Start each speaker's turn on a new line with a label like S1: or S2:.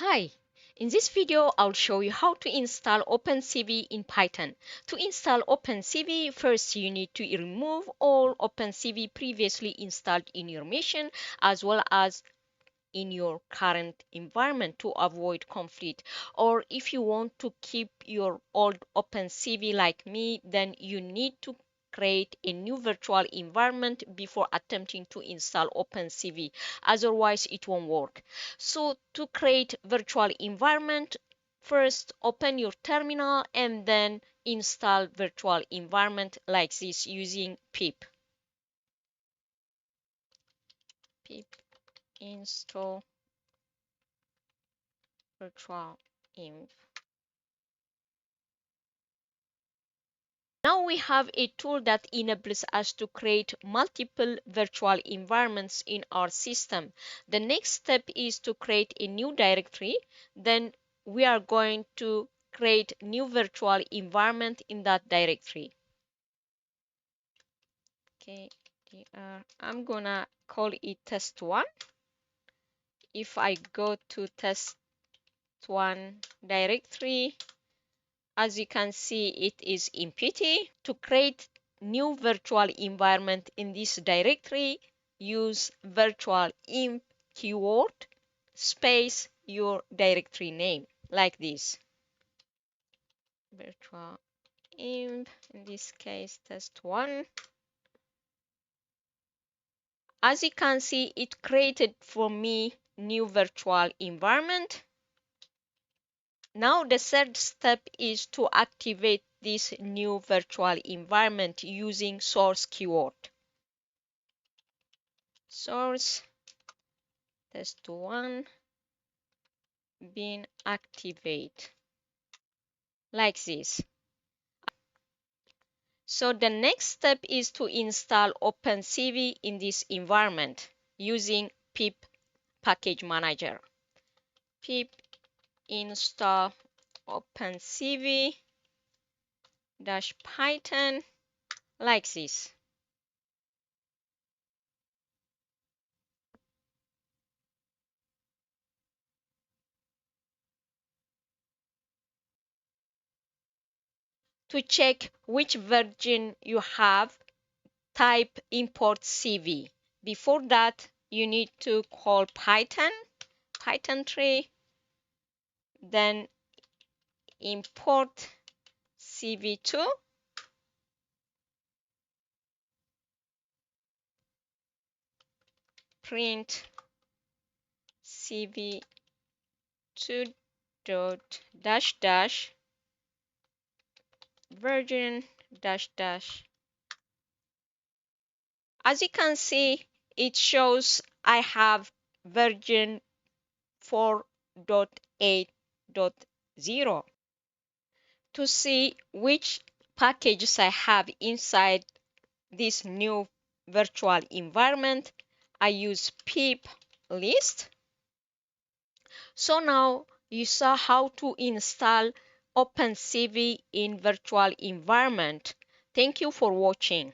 S1: Hi, in this video I'll show you how to install OpenCV in Python. To install OpenCV, first you need to remove all OpenCV previously installed in your machine as well as in your current environment to avoid conflict. Or if you want to keep your old OpenCV like me, then you need to create a new virtual environment before attempting to install OpenCV. Otherwise, it won't work. So to create virtual environment, first open your terminal and then install virtual environment like this using pip install virtual env. Now we have a tool that enables us to create multiple virtual environments in our system. The next step is to create a new directory. Then we are going to create new virtual environment in that directory. Okay, I'm gonna call it test1. If I go to test1 directory, as you can see, it is empty. To create new virtual environment in this directory, use virtual env keyword space your directory name like this. Virtual env, in this case test1. As you can see, it created for me new virtual environment. Now the third step is to activate this new virtual environment using source keyword. Source test1 being activated like this. So the next step is to install OpenCV in this environment using pip package manager. Pip install OpenCV -python like this. To check which version you have, type import CV. Before that, you need to call Python tree, then import CV2, print CV2 dot dash dash version dash dash. As you can see, it shows I have version 4.8.0. To see which packages I have inside this new virtual environment, I use pip list. So now you saw how to install OpenCV in virtual environment. Thank you for watching.